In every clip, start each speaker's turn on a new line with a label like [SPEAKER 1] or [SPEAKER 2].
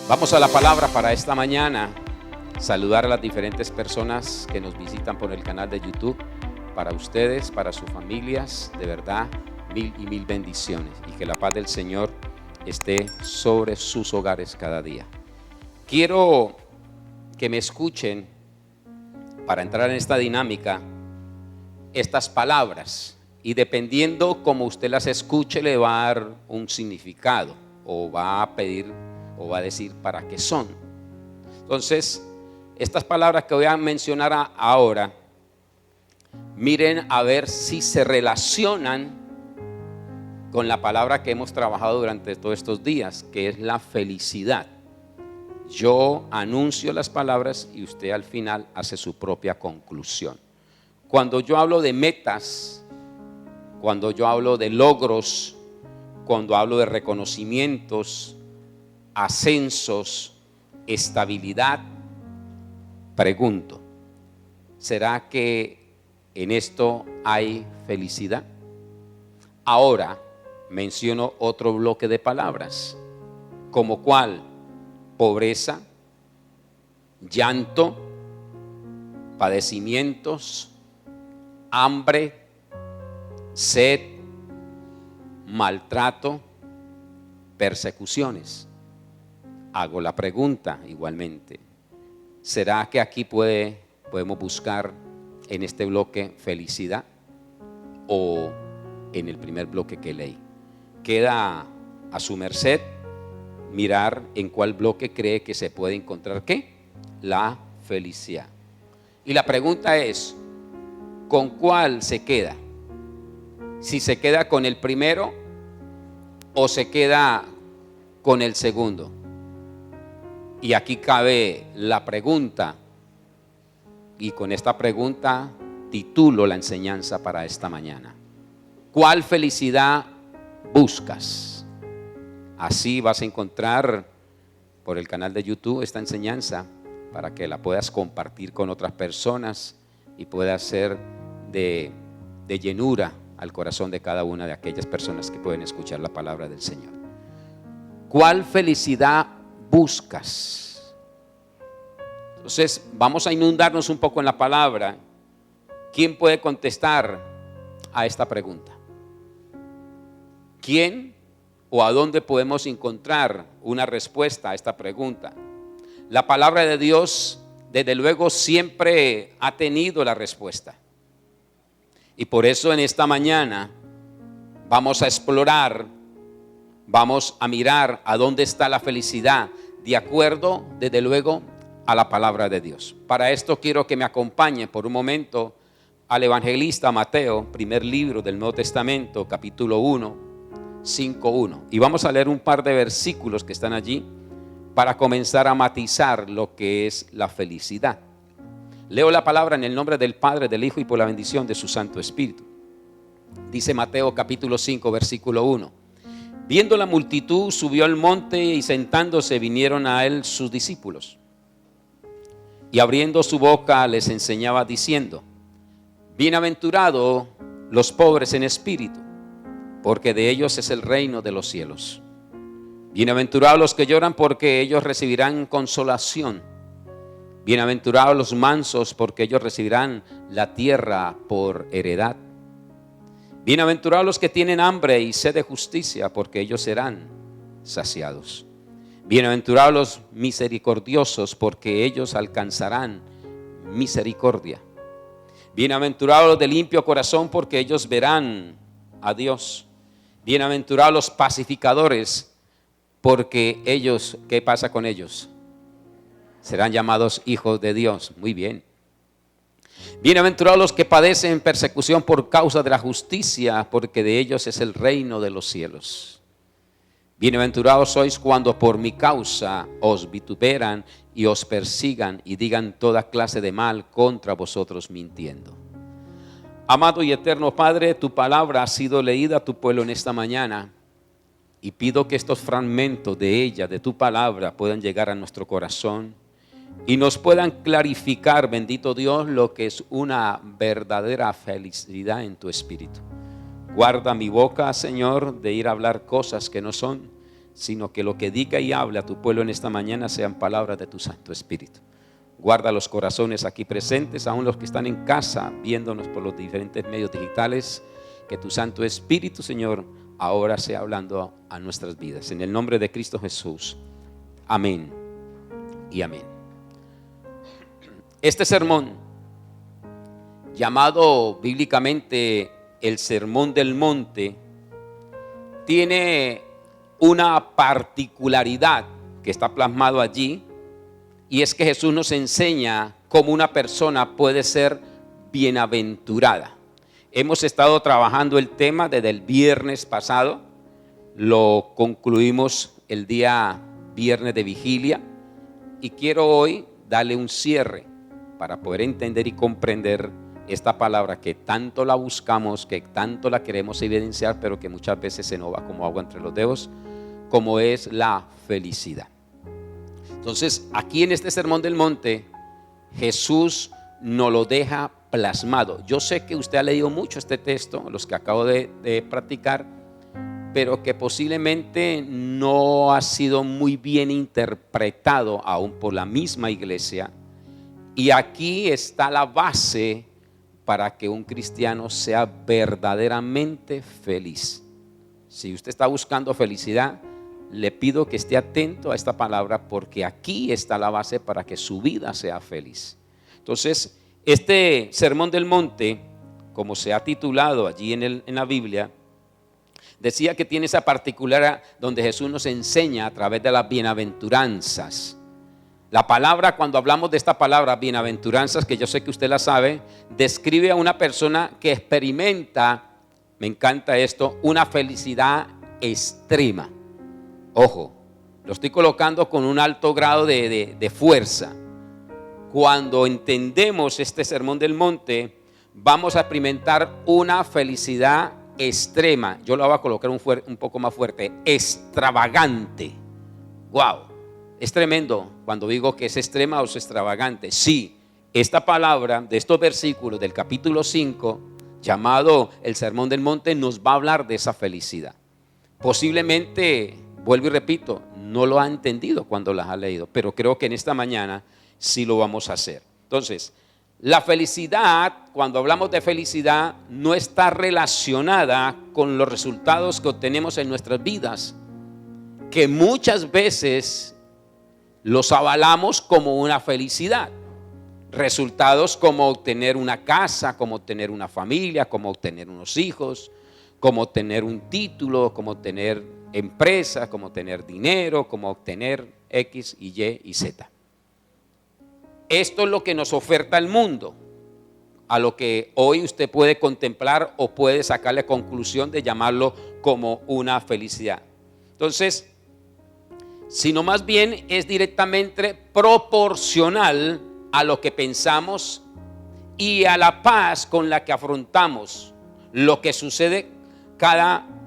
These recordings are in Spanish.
[SPEAKER 1] Vamos a la palabra para esta mañana. Saludar a las diferentes personas que nos visitan por el canal de YouTube. Para ustedes, para sus familias, de verdad, mil y mil bendiciones. Y que la paz del Señor esté sobre sus hogares cada día. Quiero que me escuchen para entrar en esta dinámica estas palabras. Y dependiendo como usted las escuche, le va a dar un significado. O va a pedir o va a decir para qué son. Entonces, estas palabras que voy a mencionar ahora, miren a ver si se relacionan con la palabra que hemos trabajado durante todos estos días, que es la felicidad. Yo anuncio las palabras y usted al final hace su propia conclusión. Cuando yo hablo de metas, cuando yo hablo de logros, cuando hablo de reconocimientos, ascensos, estabilidad, pregunto, ¿será que en esto hay felicidad? Ahora menciono otro bloque de palabras, como cuál: pobreza, llanto, padecimientos, hambre, sed, maltrato, persecuciones. Hago la pregunta igualmente, ¿será que aquí podemos buscar en este bloque felicidad o en el primer bloque que leí? Queda a su merced mirar en cuál bloque cree que se puede encontrar ¿qué? La felicidad. Y la pregunta es, ¿con cuál se queda? Si se queda con el primero o se queda con el segundo. Y aquí cabe la pregunta, y con esta pregunta titulo la enseñanza para esta mañana. ¿Cuál felicidad buscas? Así vas a encontrar por el canal de YouTube esta enseñanza para que la puedas compartir con otras personas y pueda ser de llenura al corazón de cada una de aquellas personas que pueden escuchar la palabra del Señor. ¿Cuál felicidad buscas? Entonces vamos a inundarnos un poco en la palabra. ¿Quién puede contestar a esta pregunta? ¿Quién o a dónde podemos encontrar una respuesta a esta pregunta? La palabra de Dios, desde luego, siempre ha tenido la respuesta. Y por eso en esta mañana vamos a explorar, vamos a mirar a dónde está la felicidad, de acuerdo, desde luego, a la palabra de Dios. Para esto quiero que me acompañe por un momento al evangelista Mateo, primer libro del Nuevo Testamento, capítulo 1, 5:1. Y vamos a leer un par de versículos que están allí para comenzar a matizar lo que es la felicidad. Leo la palabra en el nombre del Padre, del Hijo y por la bendición de su Santo Espíritu. Dice Mateo capítulo 5, versículo 1. Viendo la multitud, subió al monte y sentándose vinieron a él sus discípulos. Y abriendo su boca les enseñaba diciendo: bienaventurados los pobres en espíritu, porque de ellos es el reino de los cielos. Bienaventurados los que lloran, porque ellos recibirán consolación. Bienaventurados los mansos, porque ellos recibirán la tierra por heredad. Bienaventurados los que tienen hambre y sed de justicia, porque ellos serán saciados. Bienaventurados los misericordiosos, porque ellos alcanzarán misericordia. Bienaventurados los de limpio corazón, porque ellos verán a Dios. Bienaventurados los pacificadores, porque ellos, ¿qué pasa con ellos? Serán llamados hijos de Dios. Muy bien. Bienaventurados los que padecen persecución por causa de la justicia, porque de ellos es el reino de los cielos. Bienaventurados sois cuando por mi causa os vituperan y os persigan y digan toda clase de mal contra vosotros mintiendo. Amado y eterno Padre, tu palabra ha sido leída a tu pueblo en esta mañana y pido que estos fragmentos de ella, de tu palabra, puedan llegar a nuestro corazón y nos puedan clarificar, bendito Dios, lo que es una verdadera felicidad en tu espíritu. Guarda mi boca, Señor, de ir a hablar cosas que no son, sino que lo que diga y hable a tu pueblo en esta mañana sean palabras de tu Santo Espíritu. Guarda los corazones aquí presentes, aún los que están en casa viéndonos por los diferentes medios digitales. Que tu Santo Espíritu, Señor, ahora sea hablando a nuestras vidas. En el nombre de Cristo Jesús. Amén y amén. Este sermón, llamado bíblicamente el Sermón del Monte, tiene una particularidad que está plasmado allí, y es que Jesús nos enseña cómo una persona puede ser bienaventurada. Hemos estado trabajando el tema desde el viernes pasado, lo concluimos el día viernes de vigilia, y quiero hoy darle un cierre para poder entender y comprender esta palabra que tanto la buscamos, que tanto la queremos evidenciar, pero que muchas veces se nos va como agua entre los dedos, como es la felicidad. Entonces, aquí en este Sermón del Monte, Jesús nos lo deja plasmado. Yo sé que usted ha leído mucho este texto, los que acabo de practicar, pero que posiblemente no ha sido muy bien interpretado aún por la misma iglesia. Y aquí está la base para que un cristiano sea verdaderamente feliz. Si usted está buscando felicidad, le pido que esté atento a esta palabra, porque aquí está la base para que su vida sea feliz. Entonces, este Sermón del Monte, como se ha titulado allí en la Biblia, decía que tiene esa particular donde Jesús nos enseña a través de las bienaventuranzas. La palabra, cuando hablamos de esta palabra, bienaventuranzas, que yo sé que usted la sabe, describe a una persona que experimenta, me encanta esto, una felicidad extrema. Ojo, lo estoy colocando con un alto grado de fuerza. Cuando entendemos este Sermón del Monte, vamos a experimentar una felicidad extrema. Yo la voy a colocar un poco más fuerte, extravagante. Wow. Es tremendo cuando digo que es extrema o es extravagante. Sí, esta palabra de estos versículos del capítulo 5, llamado el Sermón del Monte, nos va a hablar de esa felicidad. Posiblemente, vuelvo y repito, no lo ha entendido cuando las ha leído, pero creo que en esta mañana sí lo vamos a hacer. Entonces, la felicidad, cuando hablamos de felicidad, no está relacionada con los resultados que obtenemos en nuestras vidas, que muchas veces los avalamos como una felicidad. Resultados como obtener una casa, como obtener una familia, como obtener unos hijos, como obtener un título, como obtener empresa, como obtener dinero, como obtener X y Y y Z. Esto es lo que nos oferta el mundo, a lo que hoy usted puede contemplar o puede sacarle conclusión de llamarlo como una felicidad. Entonces, sino más bien es directamente proporcional a lo que pensamos y a la paz con la que afrontamos lo que sucede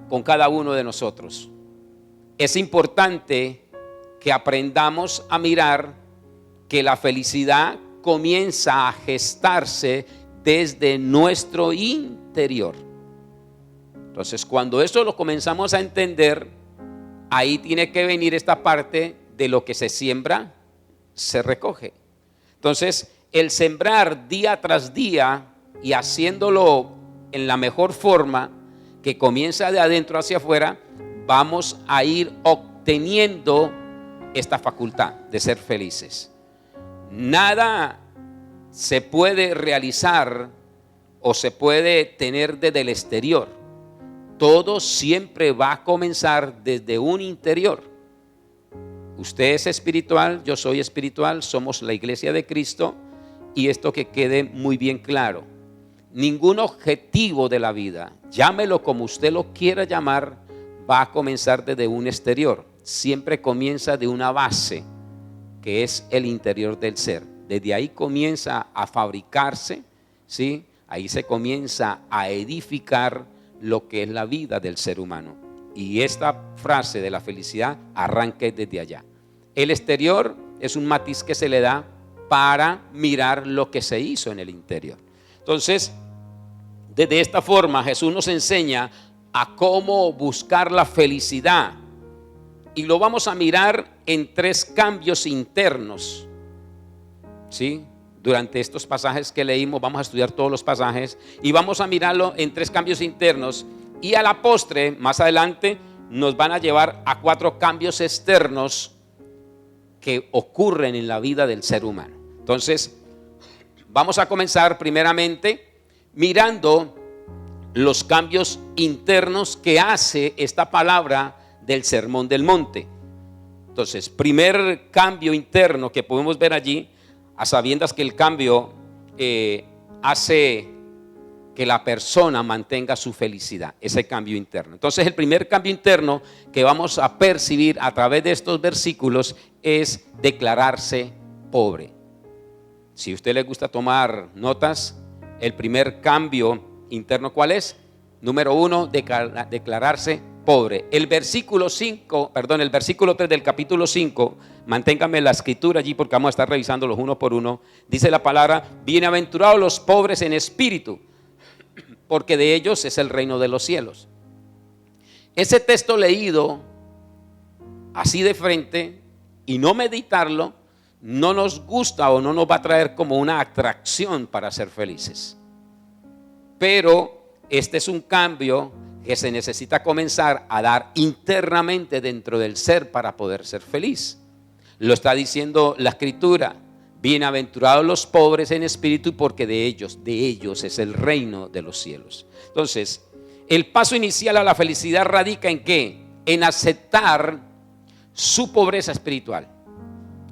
[SPEAKER 1] con cada uno de nosotros. Es importante que aprendamos a mirar que la felicidad comienza a gestarse desde nuestro interior. Entonces, cuando eso lo comenzamos a entender, ahí tiene que venir esta parte de lo que se siembra, se recoge. Entonces, el sembrar día tras día y haciéndolo en la mejor forma, que comienza de adentro hacia afuera, vamos a ir obteniendo esta facultad de ser felices. Nada se puede realizar o se puede tener desde el exterior. Todo siempre va a comenzar desde un interior. Usted es espiritual, yo soy espiritual, somos la iglesia de Cristo, y esto que quede muy bien claro. Ningún objetivo de la vida, llámelo como usted lo quiera llamar, va a comenzar desde un exterior. Siempre comienza de una base, que es el interior del ser. Desde ahí comienza a fabricarse, ¿sí? Ahí se comienza a edificar lo que es la vida del ser humano. Y esta frase de la felicidad arranca desde allá. El exterior es un matiz que se le da para mirar lo que se hizo en el interior. Entonces, desde esta forma Jesús nos enseña a cómo buscar la felicidad y lo vamos a mirar en 3 cambios internos, ¿sí? Durante estos pasajes que leímos, vamos a estudiar todos los pasajes y vamos a mirarlo en 3 cambios internos, y a la postre, más adelante, nos van a llevar a 4 cambios externos que ocurren en la vida del ser humano. Entonces, vamos a comenzar primeramente mirando los cambios internos que hace esta palabra del Sermón del Monte. Entonces, primer cambio interno que podemos ver allí, a sabiendas que el cambio hace que la persona mantenga su felicidad, ese cambio interno. Entonces, el primer cambio interno que vamos a percibir a través de estos versículos es declararse pobre. Si a usted le gusta tomar notas, el primer cambio interno, ¿cuál es? Número 1, declararse pobre. El versículo 3 del capítulo 5, manténgame la escritura allí porque vamos a estar revisándolos uno por uno. Dice la palabra: bienaventurados los pobres en espíritu, porque de ellos es el reino de los cielos. Ese texto leído así de frente y no meditarlo, no nos gusta o no nos va a traer como una atracción para ser felices. Pero este es un cambio que se necesita comenzar a dar internamente dentro del ser para poder ser feliz. Lo está diciendo la escritura: bienaventurados los pobres en espíritu, porque de ellos es el reino de los cielos. Entonces, el paso inicial a la felicidad radica ¿en qué? En aceptar su pobreza espiritual.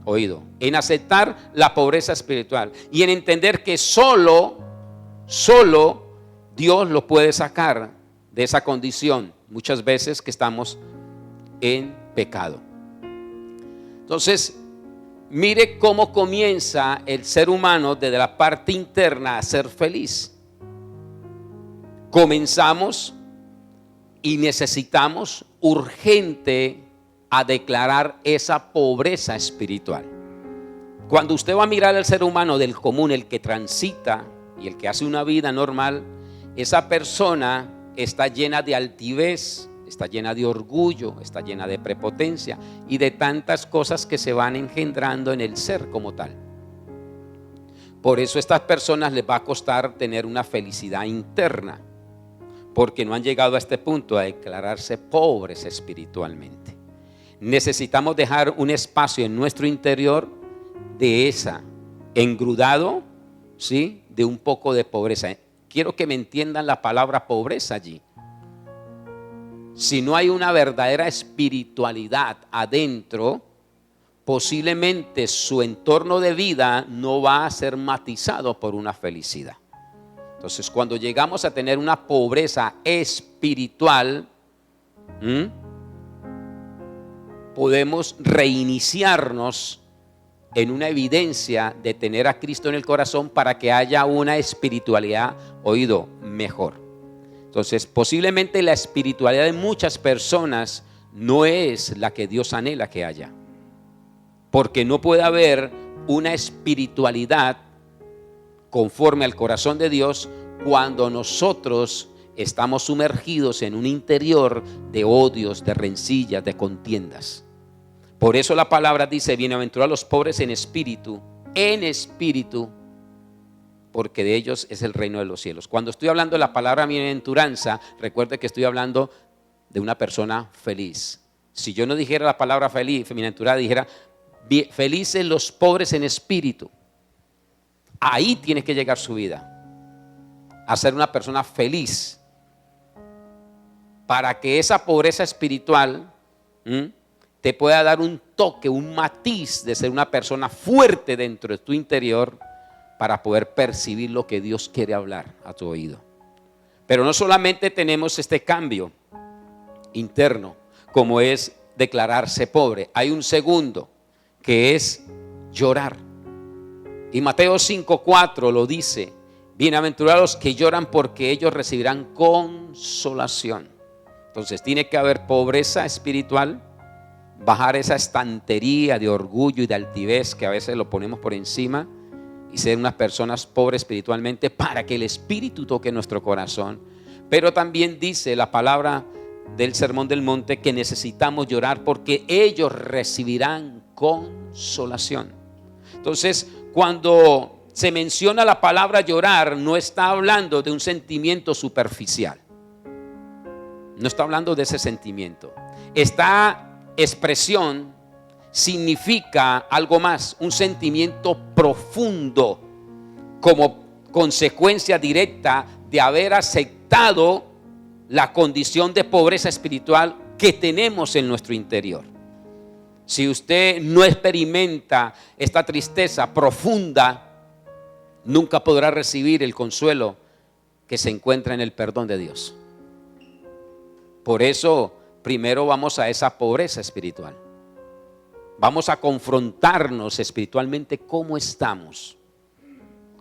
[SPEAKER 1] Oído, en aceptar la pobreza espiritual y en entender que solo Dios lo puede sacar de esa condición, muchas veces que estamos en pecado. Entonces, mire cómo comienza el ser humano desde la parte interna a ser feliz. Comenzamos y necesitamos urgente a declarar esa pobreza espiritual. Cuando usted va a mirar al ser humano del común, el que transita y el que hace una vida normal, esa persona está llena de altivez, está llena de orgullo, está llena de prepotencia y de tantas cosas que se van engendrando en el ser como tal. Por eso a estas personas les va a costar tener una felicidad interna, porque no han llegado a este punto a declararse pobres espiritualmente. Necesitamos dejar un espacio en nuestro interior de esa engrudado, ¿sí? De un poco de pobreza. Quiero que me entiendan la palabra pobreza allí. Si no hay una verdadera espiritualidad adentro, posiblemente su entorno de vida no va a ser matizado por una felicidad. Entonces, cuando llegamos a tener una pobreza espiritual, podemos reiniciarnos en una evidencia de tener a Cristo en el corazón para que haya una espiritualidad, oído, mejor. Entonces, posiblemente la espiritualidad de muchas personas no es la que Dios anhela que haya, porque no puede haber una espiritualidad conforme al corazón de Dios cuando nosotros estamos sumergidos en un interior de odios, de rencillas, de contiendas. Por eso la palabra dice: bienaventurados los pobres en espíritu, porque de ellos es el reino de los cielos. Cuando estoy hablando de la palabra bienaventuranza, recuerde que estoy hablando de una persona feliz. Si yo no dijera la palabra feliz, bienaventurada, dijera felices los pobres en espíritu. Ahí tiene que llegar su vida, a ser una persona feliz, para que esa pobreza espiritual te pueda dar un toque, un matiz de ser una persona fuerte dentro de tu interior para poder percibir lo que Dios quiere hablar a tu oído. Pero no solamente tenemos este cambio interno, como es declararse pobre. Hay un segundo, que es llorar. Y Mateo 5:4 lo dice: bienaventurados los que lloran, porque ellos recibirán consolación. Entonces tiene que haber pobreza espiritual, bajar esa estantería de orgullo y de altivez que a veces lo ponemos por encima, y ser unas personas pobres espiritualmente para que el Espíritu toque nuestro corazón. Pero también dice la palabra del Sermón del Monte que necesitamos llorar porque ellos recibirán consolación. Entonces, cuando se menciona la palabra llorar, no está hablando de un sentimiento superficial. No está hablando de ese sentimiento. Esta expresión significa algo más, un sentimiento profundo como consecuencia directa de haber aceptado la condición de pobreza espiritual que tenemos en nuestro interior. Si usted no experimenta esta tristeza profunda, nunca podrá recibir el consuelo que se encuentra en el perdón de Dios. Por eso, primero vamos a esa pobreza espiritual. Vamos a confrontarnos espiritualmente cómo estamos.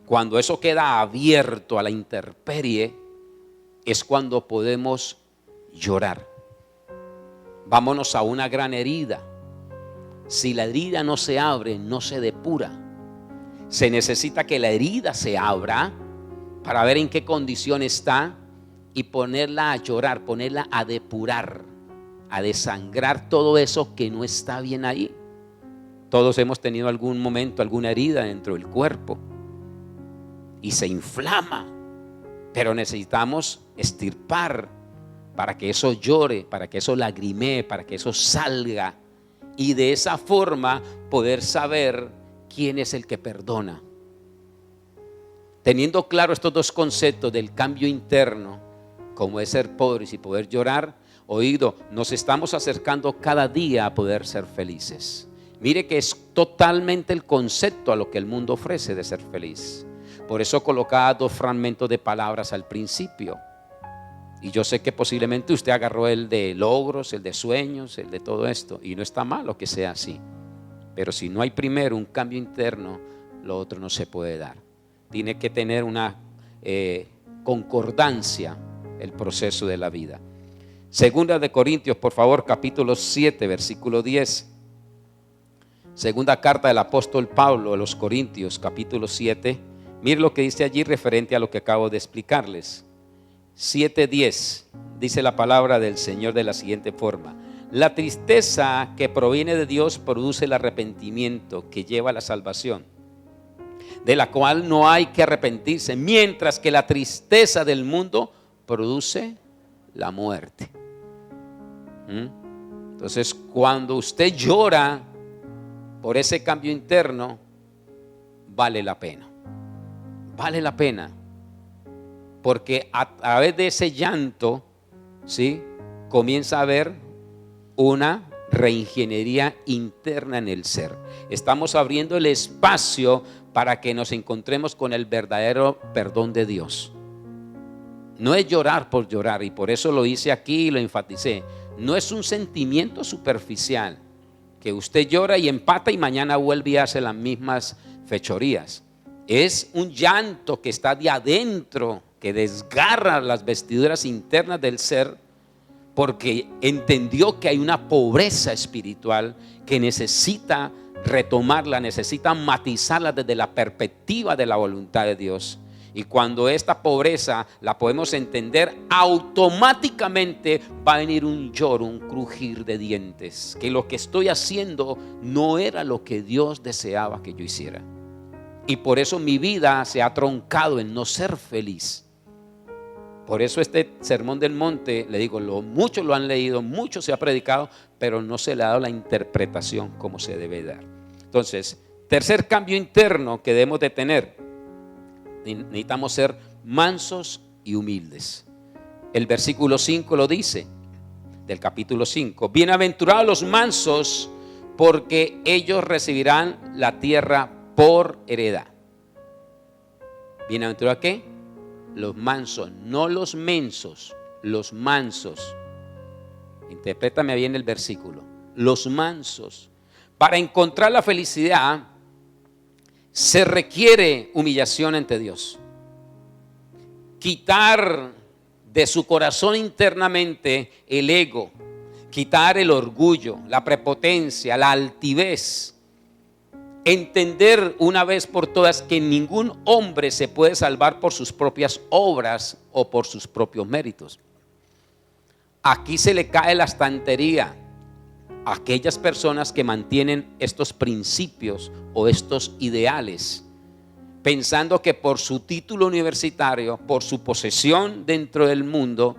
[SPEAKER 1] Cuando eso queda abierto a la intemperie, es cuando podemos llorar. Vámonos a una gran herida. Si la herida no se abre, no se depura. Se necesita que la herida se abra para ver en qué condición está y ponerla a llorar, ponerla a depurar, a desangrar todo eso que no está bien ahí. Todos hemos tenido algún momento, alguna herida dentro del cuerpo y se inflama, pero necesitamos extirpar para que eso llore, para que eso lagrimee, para que eso salga y de esa forma poder saber quién es el que perdona. Teniendo claro estos dos conceptos del cambio interno, como es ser pobres y poder llorar, oído, nos estamos acercando cada día a poder ser felices. Mire que es totalmente el concepto a lo que el mundo ofrece de ser feliz. Por eso colocaba dos fragmentos de palabras al principio. Y yo sé que posiblemente usted agarró el de logros, el de sueños, el de todo esto. Y no está malo que sea así. Pero si no hay primero un cambio interno, lo otro no se puede dar. Tiene que tener una concordancia el proceso de la vida. Segunda de Corintios, por favor, capítulo 7, versículo 10. Segunda carta del apóstol Pablo a los Corintios, capítulo 7. Mire lo que dice allí referente a lo que acabo de explicarles. 7:10 dice la palabra del Señor de la siguiente forma: la tristeza que proviene de Dios produce el arrepentimiento que lleva a la salvación, de la cual no hay que arrepentirse, mientras que la tristeza del mundo produce la muerte. Entonces, cuando usted llora por ese cambio interno, vale la pena. Vale la pena. Porque a través de ese llanto, ¿sí?, comienza a haber una reingeniería interna en el ser. Estamos abriendo el espacio para que nos encontremos con el verdadero perdón de Dios. No es llorar por llorar, y por eso lo hice aquí y lo enfaticé. No es un sentimiento superficial que usted llora y empata y mañana vuelve y hace las mismas fechorías. Es un llanto que está de adentro, que desgarra las vestiduras internas del ser, porque entendió que hay una pobreza espiritual que necesita retomarla, necesita matizarla desde la perspectiva de la voluntad de Dios. Y cuando esta pobreza la podemos entender, automáticamente va a venir un lloro, un crujir de dientes, que lo que estoy haciendo no era lo que Dios deseaba que yo hiciera. Y por eso mi vida se ha troncado en no ser feliz. Por eso este sermón del monte, le digo, muchos lo han leído, mucho se ha predicado, pero no se le ha dado la interpretación como se debe dar. Entonces, tercer cambio interno que debemos de tener: necesitamos ser mansos y humildes. El versículo 5 lo dice, del capítulo 5: bienaventurados los mansos, porque ellos recibirán la tierra por heredad. ¿Bienaventurados qué? Los mansos, no los mensos, los mansos. Interprétame bien el versículo. Los mansos. Para encontrar la felicidad se requiere humillación ante Dios. Quitar de su corazón internamente el ego, quitar el orgullo, la prepotencia, la altivez. Entender una vez por todas que ningún hombre se puede salvar por sus propias obras o por sus propios méritos. Aquí se le cae la estantería a aquellas personas que mantienen estos principios o estos ideales, pensando que por su título universitario, por su posesión dentro del mundo,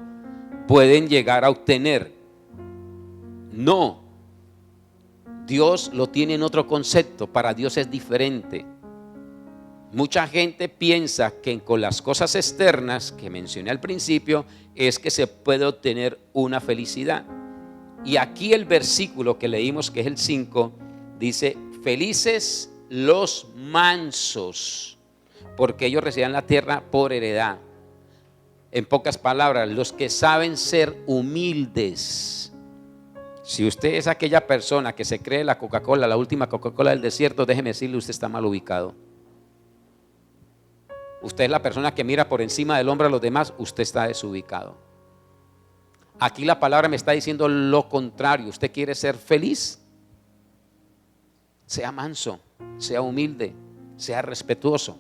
[SPEAKER 1] pueden llegar a obtener. No, Dios lo tiene en otro concepto. Para Dios es diferente. Mucha gente piensa que con las cosas externas que mencioné al principio es que se puede obtener una felicidad. Y aquí el versículo que leímos, que es el 5, dice: felices los mansos, porque ellos recibirán la tierra por heredad. En pocas palabras, los que saben ser humildes. Si usted es aquella persona que se cree la Coca-Cola, la última Coca-Cola del desierto, déjeme decirle, usted está mal ubicado. Usted es la persona que mira por encima del hombro a los demás, usted está desubicado. Aquí la palabra me está diciendo lo contrario. ¿Usted quiere ser feliz? Sea manso, sea humilde, sea respetuoso.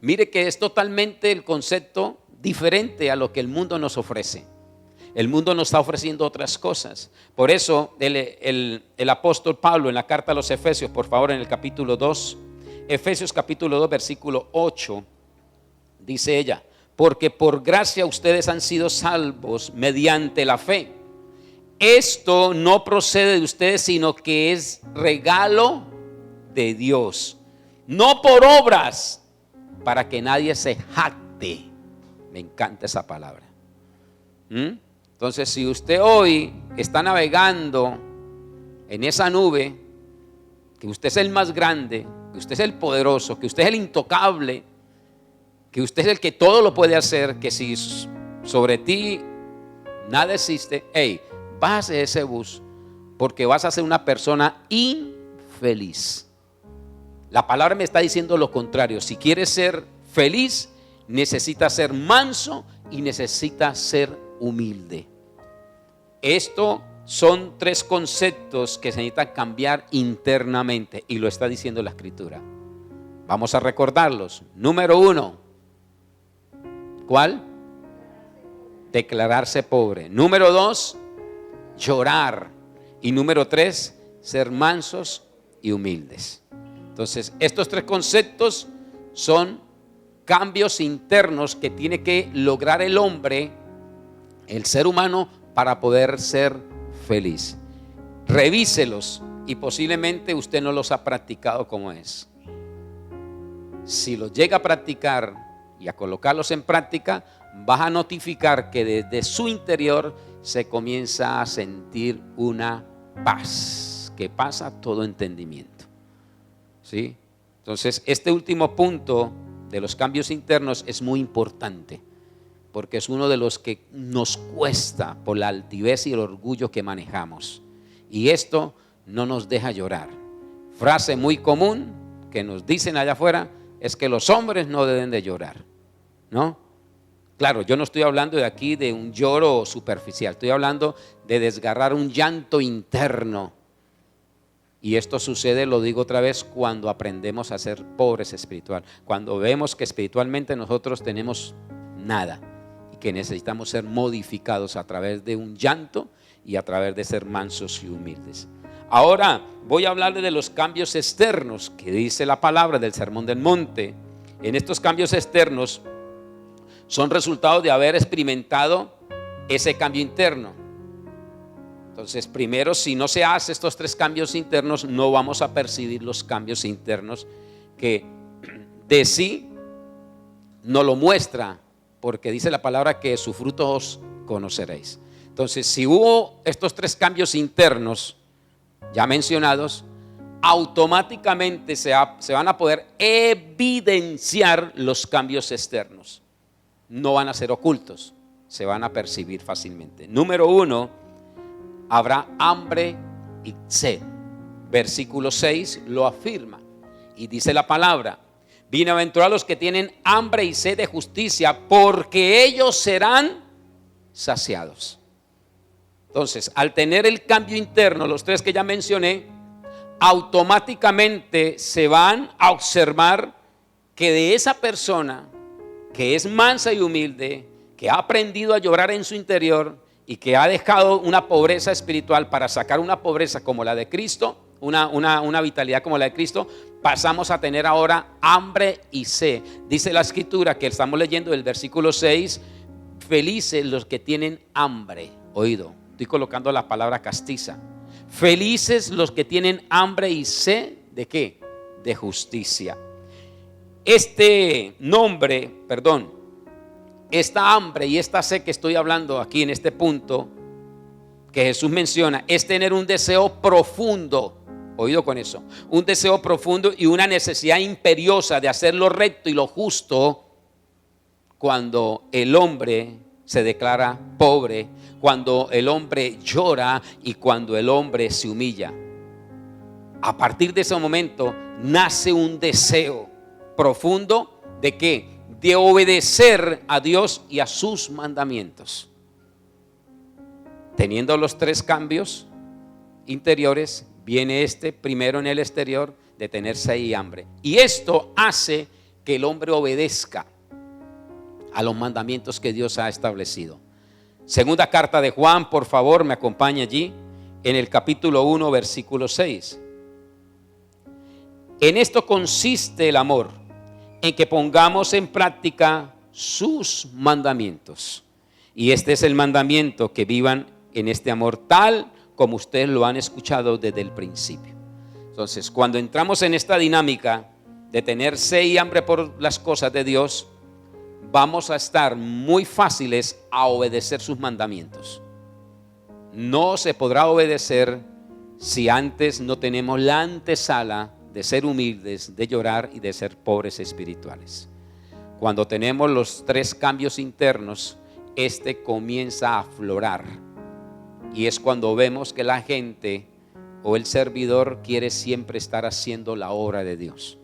[SPEAKER 1] Mire que es totalmente el concepto diferente a lo que el mundo nos ofrece. El mundo nos está ofreciendo otras cosas. Por eso el apóstol Pablo en la carta a los Efesios, por favor, en el capítulo 2, Efesios capítulo 2, versículo 8, dice ella: porque por gracia ustedes han sido salvos mediante la fe. Esto no procede de ustedes, sino que es regalo de Dios, no por obras, para que nadie se jacte. Me encanta esa palabra. Entonces, si usted hoy está navegando en esa nube, que usted es el más grande, que usted es el poderoso, que usted es el intocable, que usted es el que todo lo puede hacer, que si sobre ti nada existe, hey, bájase de ese bus, porque vas a ser una persona infeliz. La palabra me está diciendo lo contrario. Si quieres ser feliz, necesitas ser manso y necesitas ser humilde. Esto son tres conceptos que se necesitan cambiar internamente, y lo está diciendo la Escritura. Vamos a recordarlos. Número 1, ¿cuál? Declararse pobre. Número 2, llorar. Y número 3, ser mansos y humildes. Entonces, estos tres conceptos son cambios internos que tiene que lograr el hombre, el ser humano, para poder ser feliz. Revíselos y posiblemente usted no los ha practicado como es. Si los llega a practicar y a colocarlos en práctica, vas a notificar que desde su interior se comienza a sentir una paz que pasa todo entendimiento. ¿Sí? Entonces, este último punto de los cambios internos es muy importante, porque es uno de los que nos cuesta por la altivez y el orgullo que manejamos. Y esto no nos deja llorar. Frase muy común que nos dicen allá afuera es que los hombres no deben de llorar, ¿no? Claro, yo no estoy hablando de aquí de un lloro superficial, estoy hablando de desgarrar un llanto interno. Y esto sucede, lo digo otra vez, cuando aprendemos a ser pobres espiritual, cuando vemos que espiritualmente nosotros tenemos nada y que necesitamos ser modificados a través de un llanto y a través de ser mansos y humildes. Ahora voy a hablarle de los cambios externos que dice la palabra del Sermón del Monte. En estos cambios externos son resultado de haber experimentado ese cambio interno. Entonces, primero, si no se hace estos tres cambios internos, no vamos a percibir los cambios internos que de sí nos lo muestra, porque dice la palabra que sus frutos conoceréis. Entonces, si hubo estos tres cambios internos ya mencionados, automáticamente se van a poder evidenciar los cambios externos. No van a ser ocultos, se van a percibir fácilmente. Número 1, habrá hambre y sed. Versículo 6 lo afirma y dice la palabra: bienaventurados los que tienen hambre y sed de justicia, porque ellos serán saciados. Entonces, al tener el cambio interno, los tres que ya mencioné, automáticamente se van a observar que de esa persona que es mansa y humilde, que ha aprendido a llorar en su interior y que ha dejado una pobreza espiritual para sacar una pobreza como la de Cristo, una vitalidad como la de Cristo, pasamos a tener ahora hambre y sed. Dice la escritura que estamos leyendo el versículo 6, felices los que tienen hambre. Oído, estoy colocando la palabra castiza. Felices los que tienen hambre y sed, ¿de qué? De justicia. Esta hambre y esta sed que estoy hablando aquí en este punto que Jesús menciona, es tener un deseo profundo, oído con eso, un deseo profundo y una necesidad imperiosa de hacer lo recto y lo justo cuando el hombre se declara pobre, cuando el hombre llora y cuando el hombre se humilla. A partir de ese momento nace un deseo profundo ¿de qué? De obedecer a Dios y a sus mandamientos. Teniendo los tres cambios interiores, viene primero en el exterior, de tener sed y hambre. Y esto hace que el hombre obedezca a los mandamientos que Dios ha establecido. Segunda carta de Juan, por favor, me acompaña allí, en el capítulo 1, versículo 6. En esto consiste el amor, en que pongamos en práctica sus mandamientos. Y este es el mandamiento, que vivan en este amor tal como ustedes lo han escuchado desde el principio. Entonces, cuando entramos en esta dinámica de tener sed y hambre por las cosas de Dios, vamos a estar muy fáciles a obedecer sus mandamientos. No se podrá obedecer si antes no tenemos la antesala de ser humildes, de llorar y de ser pobres espirituales. Cuando tenemos los tres cambios internos, comienza a aflorar. Y es cuando vemos que la gente o el servidor quiere siempre estar haciendo la obra de Dios.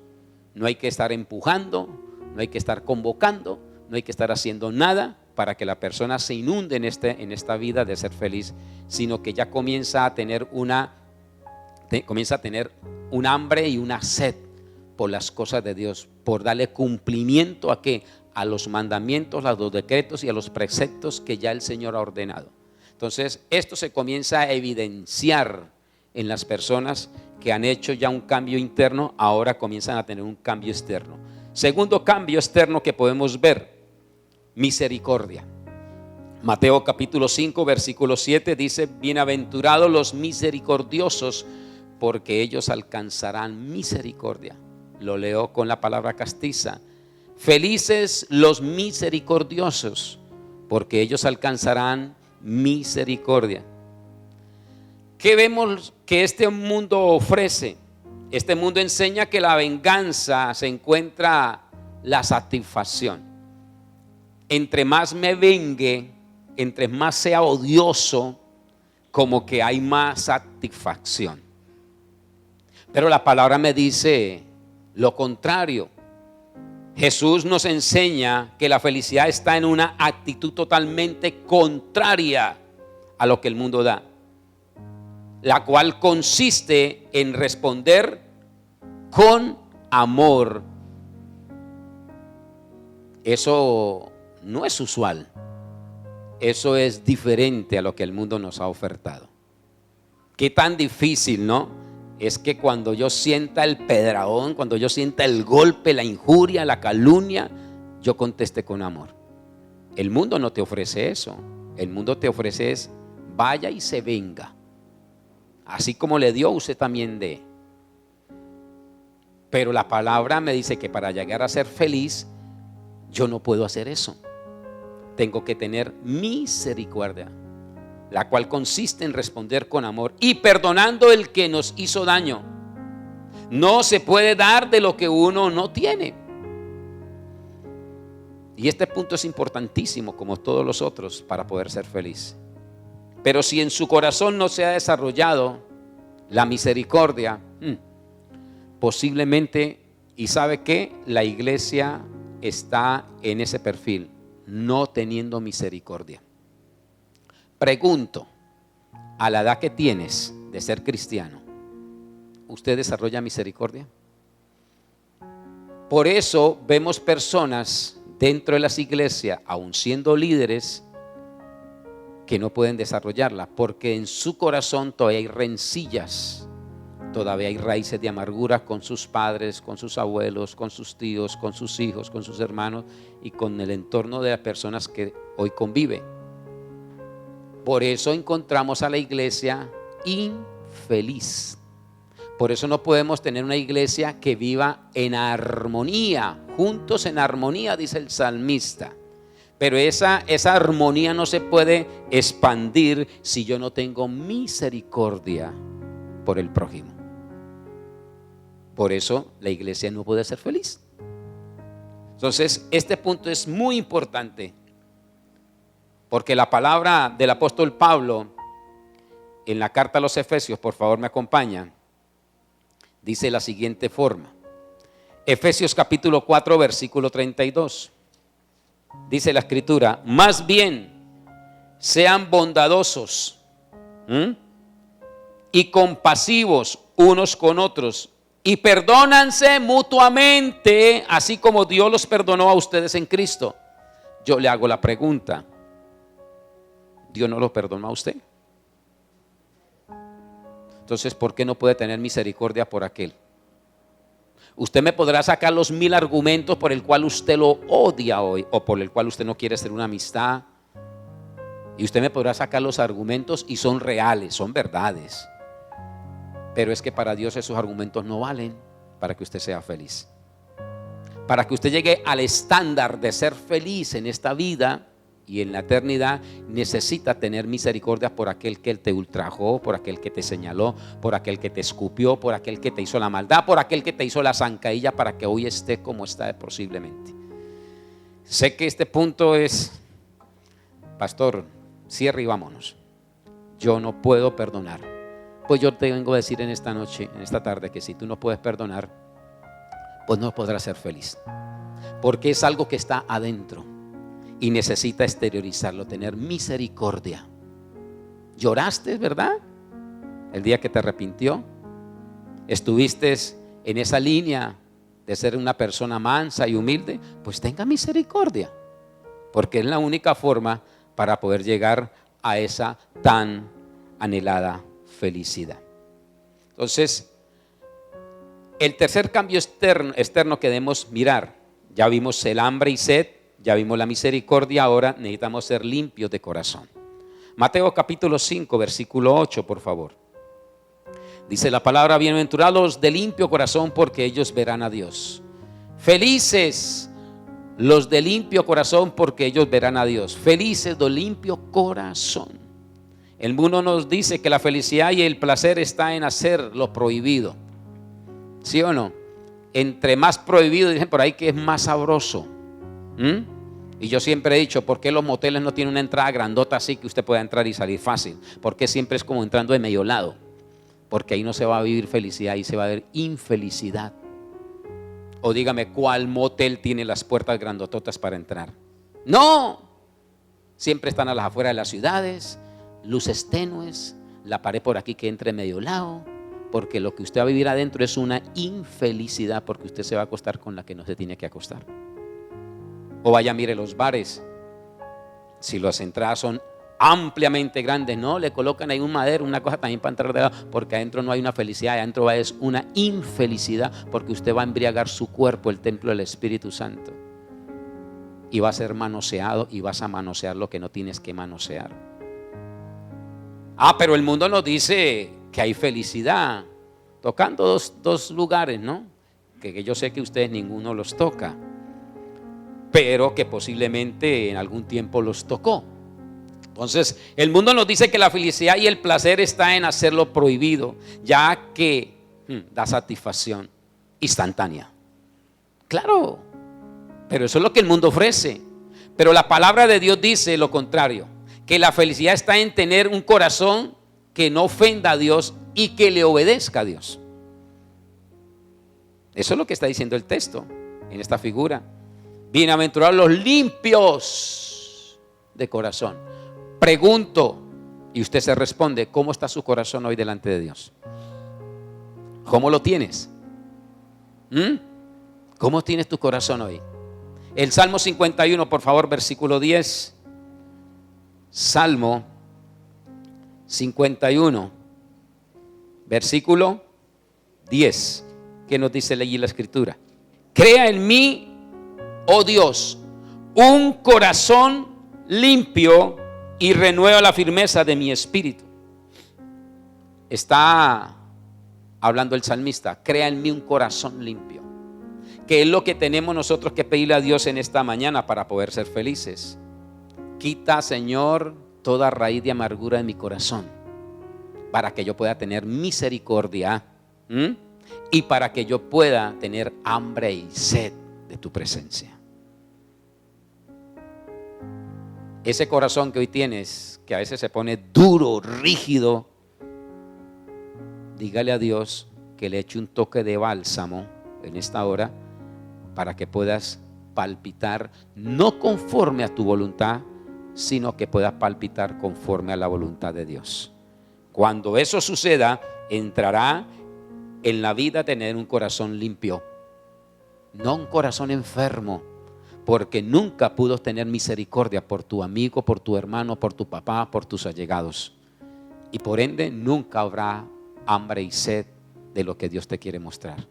[SPEAKER 1] No hay que estar empujando, no hay que estar convocando, no hay que estar haciendo nada para que la persona se inunde en esta vida de ser feliz, sino que ya comienza a tener un hambre y una sed por las cosas de Dios, por darle cumplimiento a ¿qué? A los mandamientos, a los decretos y a los preceptos que ya el Señor ha ordenado. Entonces, esto se comienza a evidenciar en las personas que han hecho ya un cambio interno, ahora comienzan a tener un cambio externo. Segundo cambio externo que podemos ver, misericordia. Mateo capítulo 5, versículo 7 dice: bienaventurados los misericordiosos, porque ellos alcanzarán misericordia. Lo leo con la palabra castiza. Felices los misericordiosos, porque ellos alcanzarán misericordia. ¿Qué vemos que este mundo ofrece? Este mundo enseña que la venganza se encuentra la satisfacción. Entre más me vengue, entre más sea odioso, como que hay más satisfacción. Pero la palabra me dice lo contrario. Jesús nos enseña que la felicidad está en una actitud totalmente contraria a lo que el mundo da, la cual consiste en responder con amor. Eso no es usual. Eso es diferente a lo que el mundo nos ha ofertado. Qué tan difícil, ¿no? Es que cuando yo sienta el pedradón, cuando yo sienta el golpe, la injuria, la calumnia, yo conteste con amor. El mundo no te ofrece eso. El mundo te ofrece es: vaya y se venga. Así como le dio, usted también dé. Pero la palabra me dice que para llegar a ser feliz, yo no puedo hacer eso. Tengo que tener misericordia, la cual consiste en responder con amor y perdonando el que nos hizo daño. No se puede dar de lo que uno no tiene. Y este punto es importantísimo, como todos los otros, para poder ser feliz. Pero si en su corazón no se ha desarrollado la misericordia, posiblemente, y sabe que la iglesia está en ese perfil, no teniendo misericordia. Pregunto, a la edad que tienes de ser cristiano, ¿usted desarrolla misericordia? Por eso vemos personas dentro de las iglesias, aun siendo líderes, que no pueden desarrollarla, porque en su corazón todavía hay rencillas, todavía hay raíces de amargura con sus padres, con sus abuelos, con sus tíos, con sus hijos, con sus hermanos y con el entorno de las personas que hoy convive. Por eso encontramos a la iglesia infeliz. Por eso no podemos tener una iglesia que viva en armonía, juntos en armonía, dice el salmista. Pero esa armonía no se puede expandir si yo no tengo misericordia por el prójimo. Por eso la iglesia no puede ser feliz. Entonces, este punto es muy importante, porque la palabra del apóstol Pablo en la carta a los Efesios, por favor me acompañan, dice de la siguiente forma. Efesios capítulo 4 versículo 32. Dice la escritura: más bien sean bondadosos y compasivos unos con otros, y perdónanse mutuamente, así como Dios los perdonó a ustedes en Cristo. Yo le hago la pregunta: ¿Dios no lo perdonó a usted? Entonces, ¿por qué no puede tener misericordia por aquel? Usted me podrá sacar los 1000 argumentos por el cual usted lo odia hoy, o por el cual usted no quiere hacer una amistad. Y usted me podrá sacar los argumentos, y son reales, son verdades. Pero es que para Dios esos argumentos no valen para que usted sea feliz. Para que usted llegue al estándar de ser feliz en esta vida y en la eternidad, necesita tener misericordia por aquel que te ultrajó, por aquel que te señaló, por aquel que te escupió, por aquel que te hizo la maldad, por aquel que te hizo la zancadilla para que hoy esté como está posiblemente. Sé que este punto es, pastor, cierre y vámonos. Yo no puedo perdonar. Pues yo te vengo a decir en esta noche, en esta tarde, que si tú no puedes perdonar, pues no podrás ser feliz, porque es algo que está adentro y necesita exteriorizarlo, tener misericordia. ¿Lloraste, verdad? El día que te arrepintió, estuviste en esa línea de ser una persona mansa y humilde, pues tenga misericordia, porque es la única forma para poder llegar a esa tan anhelada felicidad. Entonces, el tercer cambio externo que debemos mirar, ya vimos el hambre y sed, ya vimos la misericordia, ahora necesitamos ser limpios de corazón. Mateo capítulo 5 versículo 8, por favor. Dice la palabra: bienaventurados de limpio corazón, porque ellos verán a Dios. Felices los de limpio corazón, porque ellos verán a Dios. Felices de limpio corazón. El mundo nos dice que la felicidad y el placer está en hacer lo prohibido. ¿Sí o no? Entre más prohibido, dicen por ahí que es más sabroso. Y yo siempre he dicho: ¿por qué los moteles no tienen una entrada grandota así que usted pueda entrar y salir fácil? Porque siempre es como entrando de medio lado. Porque ahí no se va a vivir felicidad, ahí se va a ver infelicidad. O dígame, ¿cuál motel tiene las puertas grandototas para entrar? No, siempre están a las afueras de las ciudades, luces tenues, la pared por aquí que entre medio lado. Porque lo que usted va a vivir adentro es una infelicidad, porque usted se va a acostar con la que no se tiene que acostar. O vaya, mire los bares, si las entradas son ampliamente grandes, no, le colocan ahí un madero, una cosa también para entrar de lado, porque adentro no hay una felicidad, adentro es una infelicidad, porque usted va a embriagar su cuerpo, el templo del Espíritu Santo, y va a ser manoseado, y vas a manosear lo que no tienes que manosear. Pero el mundo nos dice que hay felicidad, tocando dos lugares, ¿no? Que yo sé que ustedes ninguno los toca, pero que posiblemente en algún tiempo los tocó. Entonces, el mundo nos dice que la felicidad y el placer está en hacer lo prohibido, ya que da satisfacción instantánea. Claro, pero eso es lo que el mundo ofrece. Pero la palabra de Dios dice lo contrario, que la felicidad está en tener un corazón que no ofenda a Dios y que le obedezca a Dios. Eso es lo que está diciendo el texto en esta figura. Bienaventurados los limpios de corazón. Pregunto, y usted se responde: ¿cómo está su corazón hoy delante de Dios? ¿Cómo lo tienes? ¿Cómo tienes tu corazón hoy? El Salmo 51, por favor, versículo 10. Salmo 51, versículo 10. ¿Qué nos dice allí la escritura? Crea en mí, oh Dios, un corazón limpio y renueva la firmeza de mi espíritu. Está hablando el salmista, crea en mí un corazón limpio, que es lo que tenemos nosotros que pedirle a Dios en esta mañana para poder ser felices. Quita, Señor, toda raíz de amargura de mi corazón, para que yo pueda tener misericordia y para que yo pueda tener hambre y sed de tu presencia. Ese corazón que hoy tienes, que a veces se pone duro, rígido, dígale a Dios que le eche un toque de bálsamo en esta hora para que puedas palpitar no conforme a tu voluntad, sino que puedas palpitar conforme a la voluntad de Dios. Cuando eso suceda, entrará en la vida tener un corazón limpio, no un corazón enfermo, porque nunca pudo tener misericordia por tu amigo, por tu hermano, por tu papá, por tus allegados, y por ende nunca habrá hambre y sed de lo que Dios te quiere mostrar.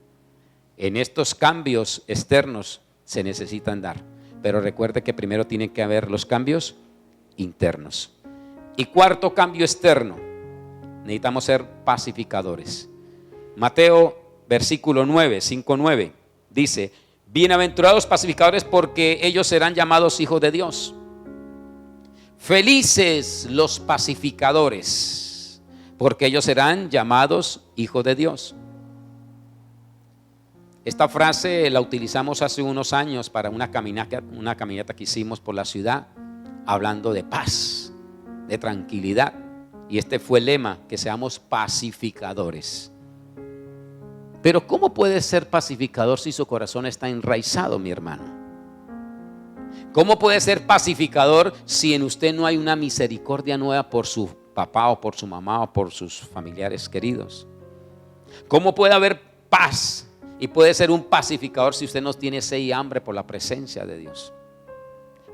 [SPEAKER 1] En estos cambios externos se necesitan dar, pero recuerde que primero tienen que haber los cambios internos. Y cuarto cambio externo, necesitamos ser pacificadores. Mateo versículo 9, 5:9 dice: bienaventurados pacificadores, porque ellos serán llamados hijos de Dios. Felices los pacificadores, porque ellos serán llamados hijos de Dios. Esta frase la utilizamos hace unos años para una caminata que hicimos por la ciudad, hablando de paz, de tranquilidad. Y este fue el lema, que seamos pacificadores. Pero ¿cómo puede ser pacificador si su corazón está enraizado, mi hermano? ¿Cómo puede ser pacificador si en usted no hay una misericordia nueva por su papá o por su mamá o por sus familiares queridos? ¿Cómo puede haber paz y puede ser un pacificador si usted no tiene sed y hambre por la presencia de Dios?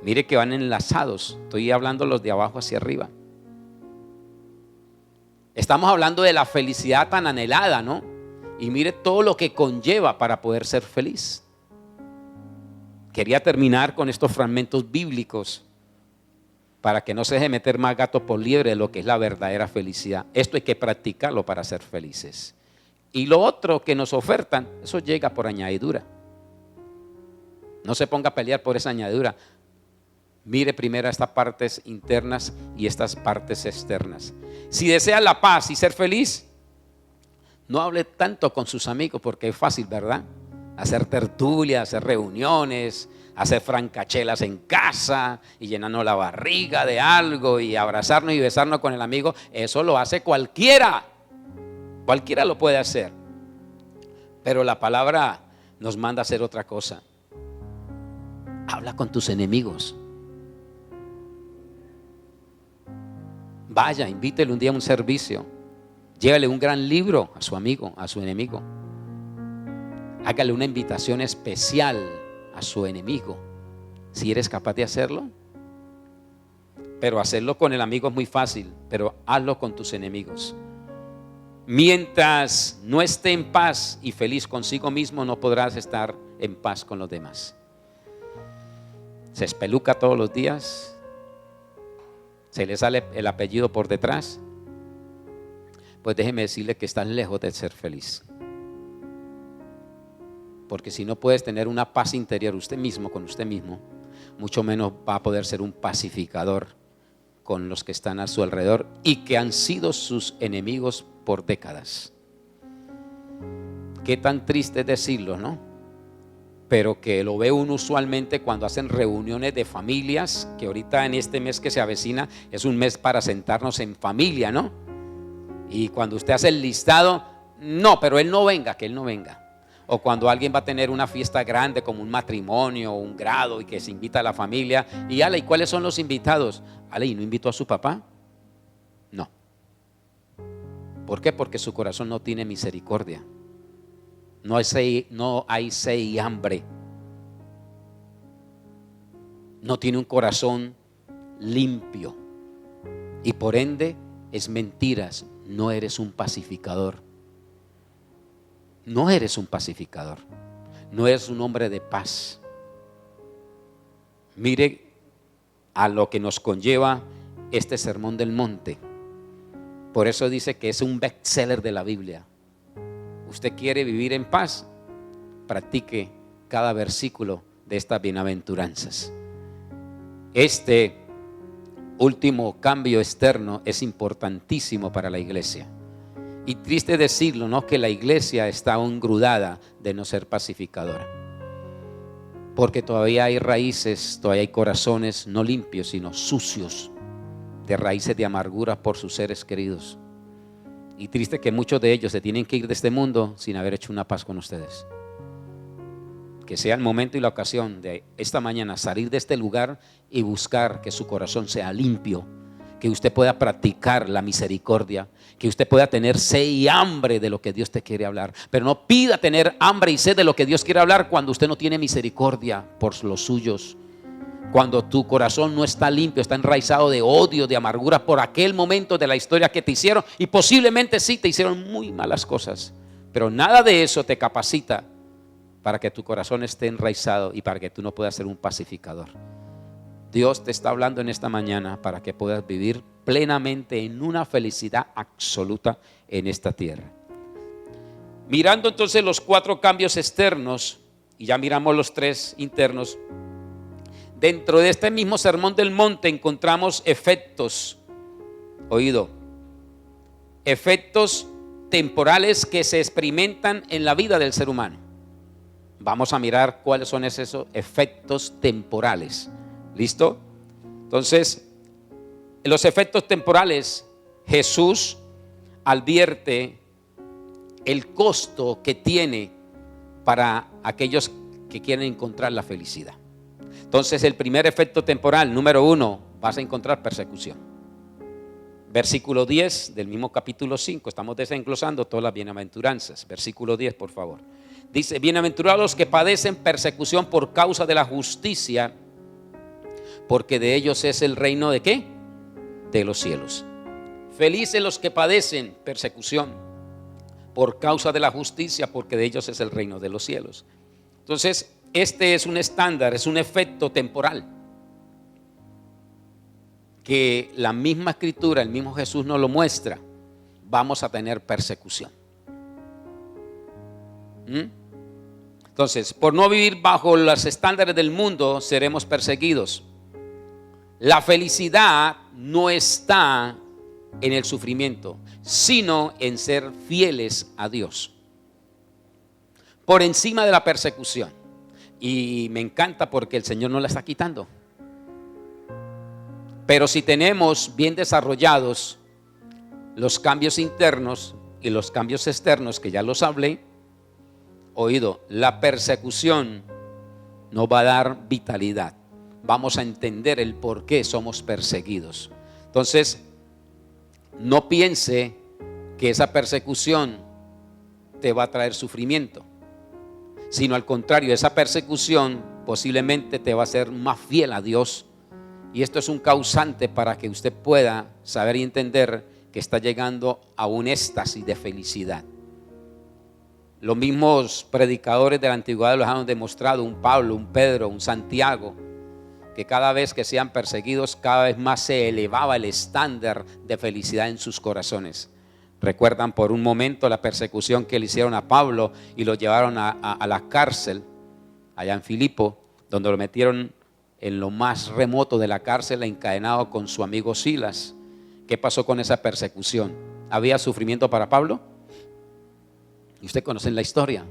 [SPEAKER 1] Mire que van enlazados. Estoy hablando los de abajo hacia arriba. Estamos hablando de la felicidad tan anhelada, ¿no? Y mire todo lo que conlleva para poder ser feliz. Quería terminar con estos fragmentos bíblicos para que no se deje meter más gato por liebre de lo que es la verdadera felicidad. Esto hay que practicarlo para ser felices. Y lo otro que nos ofertan, eso llega por añadidura. No se ponga a pelear por esa añadidura. Mire primero estas partes internas y estas partes externas. Si desea la paz y ser feliz, no hable tanto con sus amigos, porque es fácil, ¿verdad? Hacer tertulias, hacer reuniones, hacer francachelas en casa y llenarnos la barriga de algo y abrazarnos y besarnos con el amigo. Eso lo hace cualquiera. Cualquiera lo puede hacer. Pero la palabra nos manda a hacer otra cosa. Habla con tus enemigos. Vaya, invítele un día a un servicio. Llévale un gran libro a su amigo, a su enemigo. Hágale una invitación especial a su enemigo, si eres capaz de hacerlo. Pero hacerlo con el amigo es muy fácil, pero hazlo con tus enemigos. Mientras no esté en paz y feliz consigo mismo, no podrás estar en paz con los demás. Se espeluca todos los días, se le sale el apellido por detrás. Pues déjeme decirle que estás lejos de ser feliz. Porque si no puedes tener una paz interior usted mismo, con usted mismo, mucho menos va a poder ser un pacificador con los que están a su alrededor y que han sido sus enemigos por décadas. Qué tan triste es decirlo, ¿no? Pero que lo ve uno usualmente cuando hacen reuniones de familias, que ahorita en este mes que se avecina es un mes para sentarnos en familia, ¿no? Y cuando usted hace el listado, no, pero él no venga, que él no venga. O cuando alguien va a tener una fiesta grande como un matrimonio o un grado y que se invita a la familia. Y ¿y cuáles son los invitados? ¿Y no invitó a su papá? No. ¿Por qué? Porque su corazón no tiene misericordia. No hay sed y hambre. No tiene un corazón limpio. Y por ende es mentiras. No eres un pacificador. No eres un pacificador. No eres un hombre de paz. Mire a lo que nos conlleva este sermón del monte. Por eso dice que es un bestseller de la Biblia. Usted quiere vivir en paz, practique cada versículo de estas bienaventuranzas. Este último cambio externo es importantísimo para la iglesia. Y triste decirlo, ¿no? Que la iglesia está engrudada de no ser pacificadora. Porque todavía hay raíces, todavía hay corazones no limpios, sino sucios, de raíces de amargura por sus seres queridos. Y triste que muchos de ellos se tienen que ir de este mundo sin haber hecho una paz con ustedes. Que sea el momento y la ocasión de esta mañana salir de este lugar y buscar que su corazón sea limpio, que usted pueda practicar la misericordia, que usted pueda tener sed y hambre de lo que Dios te quiere hablar. Pero no pida tener hambre y sed de lo que Dios quiere hablar cuando usted no tiene misericordia por los suyos. Cuando tu corazón no está limpio, está enraizado de odio, de amargura por aquel momento de la historia que te hicieron. Y posiblemente sí te hicieron muy malas cosas, pero nada de eso te capacita para que tu corazón esté enraizado y para que tú no puedas ser un pacificador. Dios te está hablando en esta mañana para que puedas vivir plenamente en una felicidad absoluta en esta tierra. Mirando entonces los 4 cambios externos, y ya miramos los 3 internos, dentro de este mismo sermón del monte encontramos efectos, efectos temporales que se experimentan en la vida del ser humano. Vamos a mirar cuáles son esos efectos temporales. ¿Listo? Entonces, en los efectos temporales, Jesús advierte el costo que tiene para aquellos que quieren encontrar la felicidad. Entonces, el primer efecto temporal, número 1, vas a encontrar persecución. Versículo 10 del mismo capítulo 5, estamos desenglosando todas las bienaventuranzas. Versículo 10, por favor. Dice: bienaventurados los que padecen persecución por causa de la justicia, porque de ellos es el reino ¿de qué? De los cielos. Felices los que padecen persecución por causa de la justicia, porque de ellos es el reino de los cielos. Entonces, este es un estándar, es un efecto temporal que la misma escritura, el mismo Jesús nos lo muestra. Vamos a tener persecución. Entonces, por no vivir bajo los estándares del mundo, seremos perseguidos. La felicidad no está en el sufrimiento, sino en ser fieles a Dios, por encima de la persecución. Y me encanta porque el Señor no la está quitando. Pero si tenemos bien desarrollados los cambios internos y los cambios externos, que ya los hablé, la persecución nos va a dar vitalidad. Vamos a entender el por qué somos perseguidos. Entonces, no piense que esa persecución te va a traer sufrimiento, sino al contrario, esa persecución posiblemente te va a hacer más fiel a Dios. Y esto es un causante para que usted pueda saber y entender que está llegando a un éxtasis de felicidad. Los mismos predicadores de la antigüedad los han demostrado, un Pablo, un Pedro, un Santiago, que cada vez que sean perseguidos, cada vez más se elevaba el estándar de felicidad en sus corazones. Recuerdan por un momento la persecución que le hicieron a Pablo y lo llevaron a la cárcel allá en Filipo, donde lo metieron en lo más remoto de la cárcel, encadenado con su amigo Silas. ¿Qué pasó con esa persecución? ¿Había sufrimiento para Pablo? Y usted conoce la historia.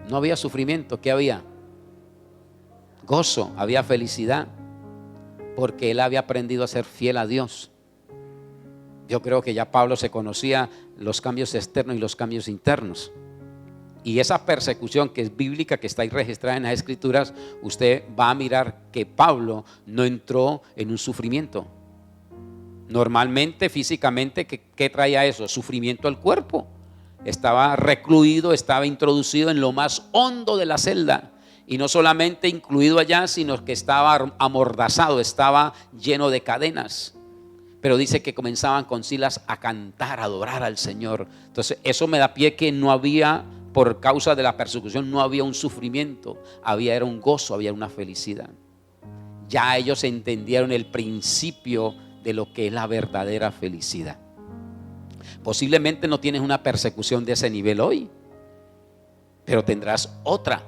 [SPEAKER 1] No había sufrimiento. ¿Qué había? Gozo, había felicidad, porque él había aprendido a ser fiel a Dios. Yo creo que ya Pablo se conocía los cambios externos y los cambios internos. Y esa persecución que es bíblica, que está ahí registrada en las escrituras, usted va a mirar que Pablo no entró en un sufrimiento. Normalmente, físicamente, ¿qué traía eso? Sufrimiento al cuerpo. Estaba recluido, estaba introducido en lo más hondo de la celda. Y no solamente incluido allá, sino que estaba amordazado, estaba lleno de cadenas. Pero dice que comenzaban con Silas a cantar, a adorar al Señor. Entonces eso me da pie que no había, por causa de la persecución, no había un sufrimiento, era un gozo, había una felicidad. Ya ellos entendieron el principio de lo que es la verdadera felicidad. Posiblemente no tienes una persecución de ese nivel hoy, pero tendrás otra.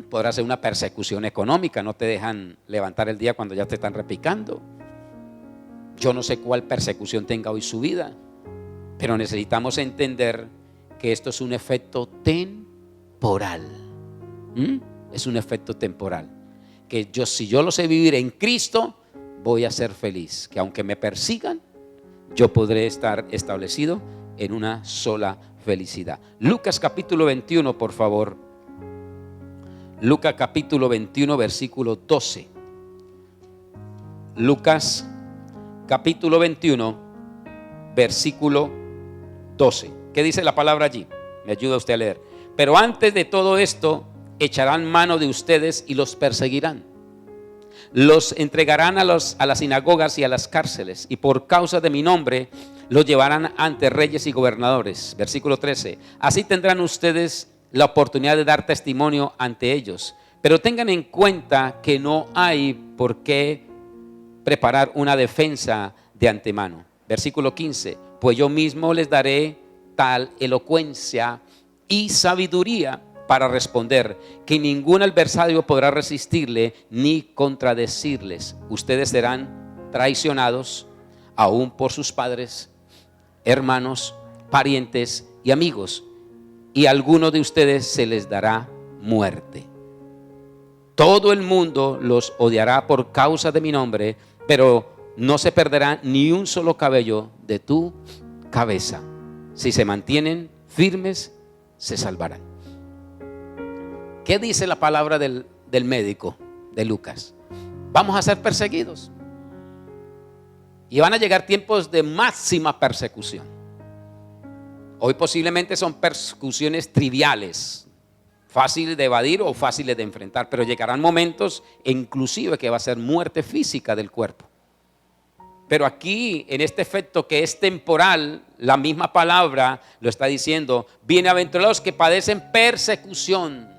[SPEAKER 1] Podrá ser una persecución económica, no te dejan levantar el día cuando ya te están repicando. Yo no sé cuál persecución tenga hoy su vida, pero necesitamos entender que esto es un efecto temporal. Es un efecto temporal. Que si yo lo sé vivir en Cristo, voy a ser feliz. Que aunque me persigan, yo podré estar establecido en una sola felicidad. Lucas capítulo 21, por favor. Lucas capítulo 21, versículo 12. Lucas capítulo 21, versículo 12. ¿Qué dice la palabra allí? Me ayuda usted a leer. Pero antes de todo esto, echarán mano de ustedes y los perseguirán. Los entregarán a las sinagogas y a las cárceles, y por causa de mi nombre los llevarán ante reyes y gobernadores. Versículo 13. Así tendrán ustedes la oportunidad de dar testimonio ante ellos. Pero tengan en cuenta que no hay por qué preparar una defensa de antemano. Versículo 15. Pues yo mismo les daré tal elocuencia y sabiduría para responder, que ningún adversario podrá resistirle ni contradecirles. Ustedes serán traicionados aún por sus padres, hermanos, parientes y amigos, y a alguno de ustedes se les dará muerte. Todo el mundo los odiará por causa de mi nombre, pero no se perderá ni un solo cabello de tu cabeza. Si se mantienen firmes, se salvarán. ¿Qué dice la palabra del médico de Lucas? Vamos a ser perseguidos. Y van a llegar tiempos de máxima persecución. Hoy posiblemente son persecuciones triviales, fáciles de evadir o fáciles de enfrentar, pero llegarán momentos inclusive que va a ser muerte física del cuerpo. Pero aquí, en este efecto que es temporal, la misma palabra lo está diciendo: bienaventurados que padecen persecución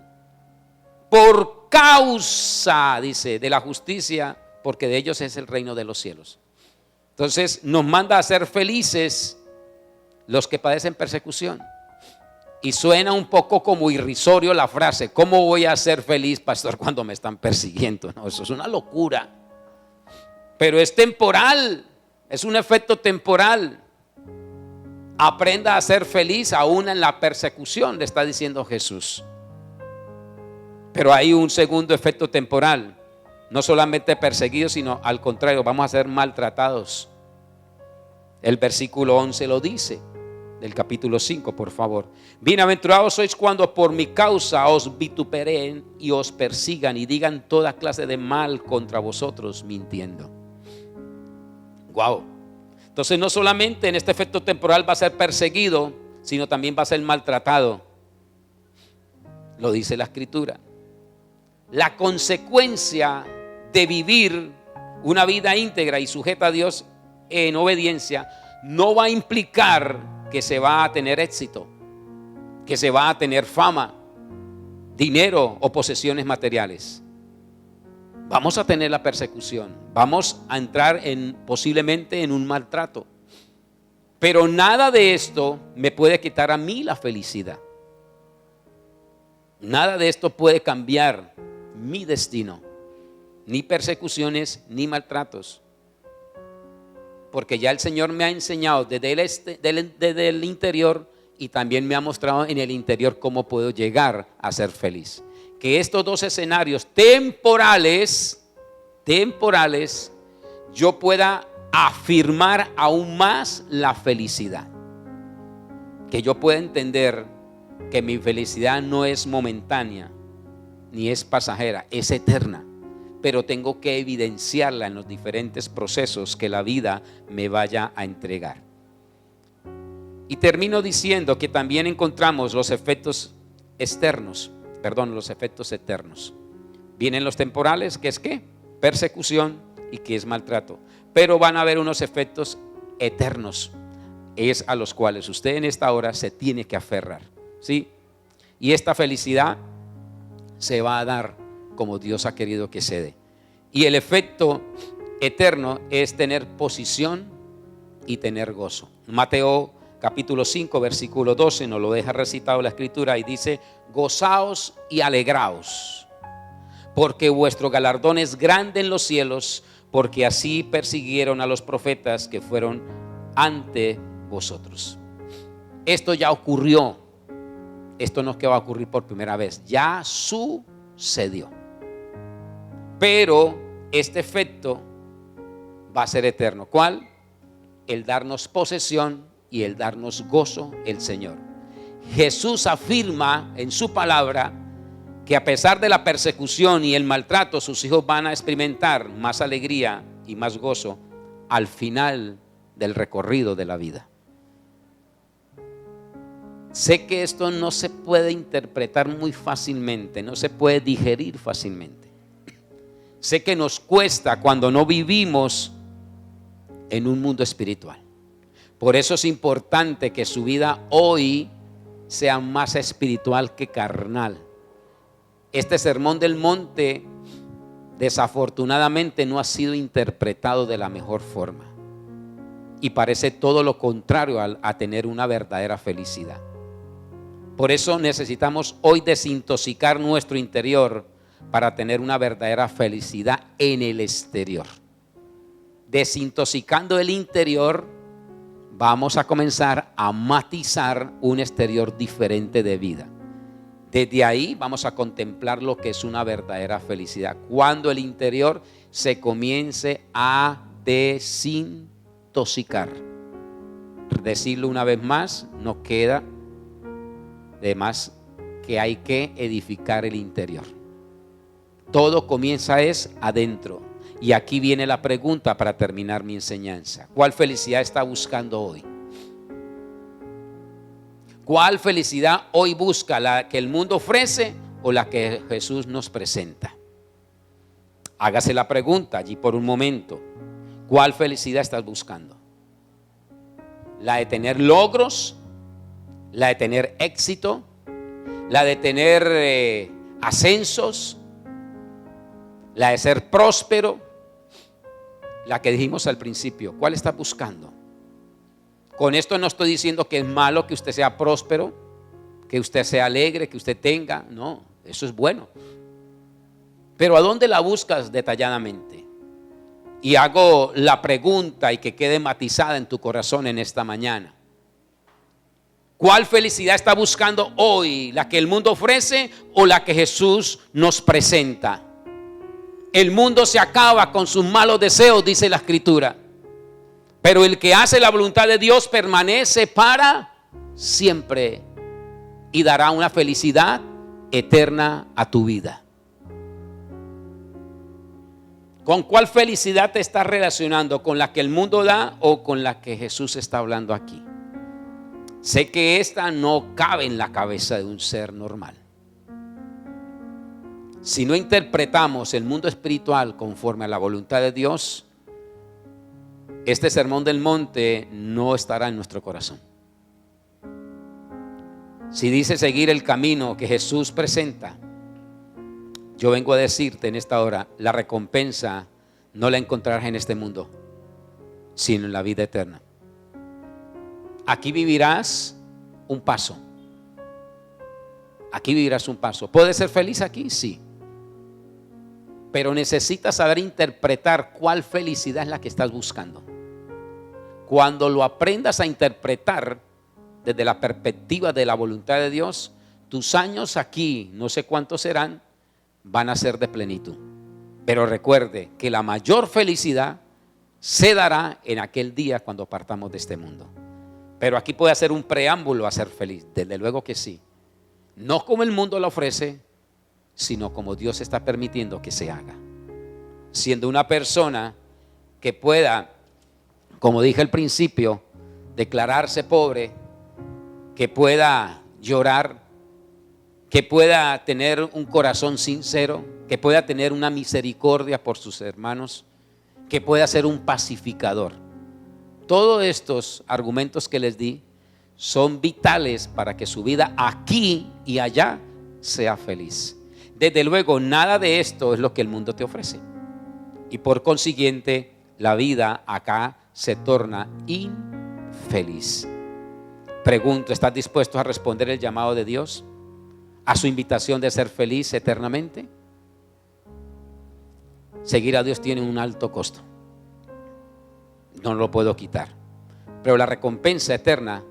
[SPEAKER 1] por causa, dice, de la justicia, porque de ellos es el reino de los cielos. Entonces nos manda a ser felices los que padecen persecución. Y suena un poco como irrisorio la frase: ¿cómo voy a ser feliz, pastor, cuando me están persiguiendo? No, eso es una locura. Pero es temporal, es un efecto temporal. Aprenda a ser feliz aún en la persecución, le está diciendo Jesús. Pero hay un segundo efecto temporal. No solamente perseguidos, sino al contrario, vamos a ser maltratados. El versículo 11 lo dice, del capítulo 5, por favor. Bienaventurados sois cuando por mi causa os vituperen y os persigan y digan toda clase de mal contra vosotros, mintiendo. Wow. Entonces no solamente en este efecto temporal va a ser perseguido, sino también va a ser maltratado. Lo dice la Escritura. La consecuencia de vivir una vida íntegra y sujeta a Dios en obediencia no va a implicar que se va a tener éxito, que se va a tener fama, dinero o posesiones materiales. Vamos a tener la persecución, vamos a entrar posiblemente en un maltrato, pero nada de esto me puede quitar a mí la felicidad. Nada de esto puede cambiar mi destino, ni persecuciones ni maltratos, porque ya el Señor me ha enseñado desde el interior, y también me ha mostrado en el interior cómo puedo llegar a ser feliz. Que estos dos escenarios temporales, yo pueda afirmar aún más la felicidad. Que yo pueda entender que mi felicidad no es momentánea, ni es pasajera, es eterna. Pero tengo que evidenciarla en los diferentes procesos que la vida me vaya a entregar. Y termino diciendo que también encontramos los efectos eternos. Vienen los temporales, que es ¿qué? Persecución, y que es maltrato. pero van a haber unos efectos eternos, es a los cuales usted en esta hora se tiene que aferrar, ¿sí? Y esta felicidad se va a dar como Dios ha querido que se dé. Y el efecto eterno es tener posición y tener gozo. Mateo capítulo 5 versículo 12 nos lo deja recitado la escritura y dice: gozaos y alegraos, porque vuestro galardón es grande en los cielos, porque así persiguieron a los profetas que fueron ante vosotros. Esto ya ocurrió. Esto no es que va a ocurrir por primera vez, ya sucedió. Pero este efecto va a ser eterno. ¿Cuál? El darnos posesión y el darnos gozo el Señor. Jesús afirma en su palabra que a pesar de la persecución y el maltrato, sus hijos van a experimentar más alegría y más gozo al final del recorrido de la vida. Sé que esto no se puede interpretar muy fácilmente, no se puede digerir fácilmente. Sé que nos cuesta cuando no vivimos en un mundo espiritual. Por eso es importante que su vida hoy sea más espiritual que carnal. Este sermón del monte desafortunadamente no ha sido interpretado de la mejor forma y parece todo lo contrario a tener una verdadera felicidad. Por eso necesitamos hoy desintoxicar nuestro interior para tener una verdadera felicidad en el exterior. Desintoxicando el interior, vamos a comenzar a matizar un exterior diferente de vida. Desde ahí vamos a contemplar lo que es una verdadera felicidad. Cuando el interior se comience a desintoxicar. Decirlo una vez más, nos queda de más que hay que edificar el interior. Todo comienza es adentro. Y aquí viene la pregunta para terminar mi enseñanza. ¿Cuál felicidad está buscando hoy? ¿Cuál felicidad hoy busca? ¿La que el mundo ofrece o la que Jesús nos presenta? Hágase la pregunta allí por un momento. ¿Cuál felicidad estás buscando? ¿La de tener logros? ¿La de tener éxito? ¿La de tener ascensos? ¿La de ser próspero? La que dijimos al principio. ¿Cuál estás buscando? Con esto no estoy diciendo que es malo que usted sea próspero, que usted sea alegre, que usted tenga. No, eso es bueno. Pero ¿a dónde la buscas detalladamente? Y hago la pregunta y que quede matizada en tu corazón en esta mañana. ¿Cuál felicidad está buscando hoy? ¿La que el mundo ofrece o la que Jesús nos presenta? El mundo se acaba con sus malos deseos, dice la Escritura. Pero el que hace la voluntad de Dios permanece para siempre y dará una felicidad eterna a tu vida. ¿Con cuál felicidad te estás relacionando? ¿Con la que el mundo da o con la que Jesús está hablando aquí? Sé que esta no cabe en la cabeza de un ser normal. Si no interpretamos el mundo espiritual conforme a la voluntad de Dios, este sermón del monte no estará en nuestro corazón. Si dice seguir el camino que Jesús presenta, yo vengo a decirte en esta hora, la recompensa no la encontrarás en este mundo, sino en la vida eterna. Aquí vivirás un paso. Aquí vivirás un paso. ¿Puedes ser feliz aquí? Sí. Pero necesitas saber interpretar cuál felicidad es la que estás buscando. Cuando lo aprendas a interpretar desde la perspectiva de la voluntad de Dios, tus años aquí, no sé cuántos serán, van a ser de plenitud. Pero recuerde que la mayor felicidad se dará en aquel día cuando partamos de este mundo. Pero aquí puede hacer un preámbulo a ser feliz, desde luego que sí. No como el mundo lo ofrece, sino como Dios está permitiendo que se haga. Siendo una persona que pueda, como dije al principio, declararse pobre, que pueda llorar, que pueda tener un corazón sincero, que pueda tener una misericordia por sus hermanos, que pueda ser un pacificador. Todos estos argumentos que les di son vitales para que su vida aquí y allá sea feliz. Desde luego, nada de esto es lo que el mundo te ofrece. Y por consiguiente, la vida acá se torna infeliz. Pregunto, ¿estás dispuesto a responder el llamado de Dios? ¿A su invitación de ser feliz eternamente? Seguir a Dios tiene un alto costo. No lo puedo quitar. Pero la recompensa eterna,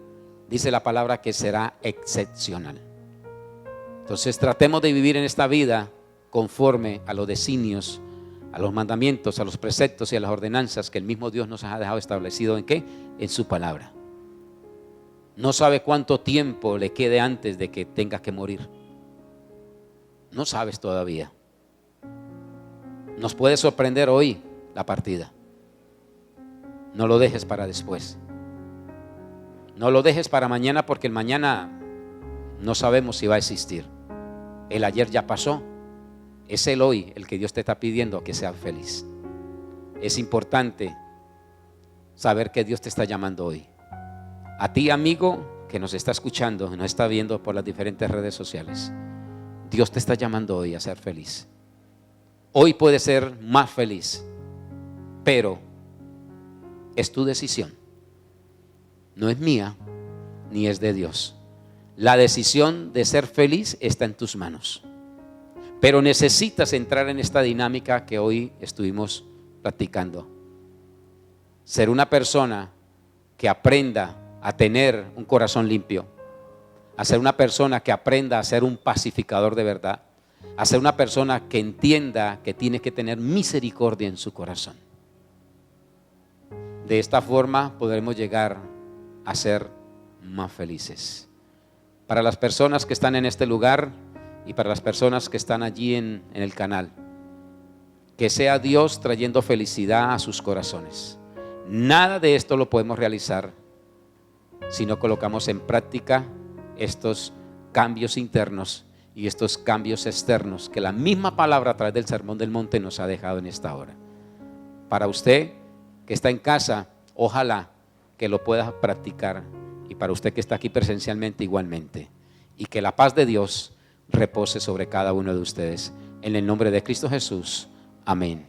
[SPEAKER 1] dice la palabra, que será excepcional. Entonces tratemos de vivir en esta vida conforme a los designios, a los mandamientos, a los preceptos y a las ordenanzas que el mismo Dios nos ha dejado establecido. ¿En qué? En su palabra. No sabe cuánto tiempo le quede antes de que tenga que morir. No sabes todavía. Nos puede sorprender hoy la partida. No lo dejes para después. No lo dejes para mañana, porque el mañana no sabemos si va a existir. El ayer ya pasó. Es el hoy el que Dios te está pidiendo que seas feliz. Es importante saber que Dios te está llamando hoy. A ti, amigo, que nos está escuchando, nos está viendo por las diferentes redes sociales, Dios te está llamando hoy a ser feliz. Hoy puedes ser más feliz, pero es tu decisión. No es mía, ni es de Dios. La decisión de ser feliz está en tus manos. Pero necesitas entrar en esta dinámica que hoy estuvimos practicando. Ser una persona que aprenda a tener un corazón limpio. A ser una persona que aprenda a ser un pacificador de verdad. A ser una persona que entienda que tiene que tener misericordia en su corazón. De esta forma podremos llegar a ser más felices. Para las personas que están en este lugar y para las personas que están allí en el canal, que sea Dios trayendo felicidad a sus corazones. Nada de esto lo podemos realizar si no colocamos en práctica estos cambios internos y estos cambios externos que la misma palabra a través del Sermón del Monte nos ha dejado en esta hora. Para usted que está en casa, ojalá que lo pueda practicar, y para usted que está aquí presencialmente igualmente, y que la paz de Dios repose sobre cada uno de ustedes. En el nombre de Cristo Jesús, amén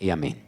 [SPEAKER 1] y amén.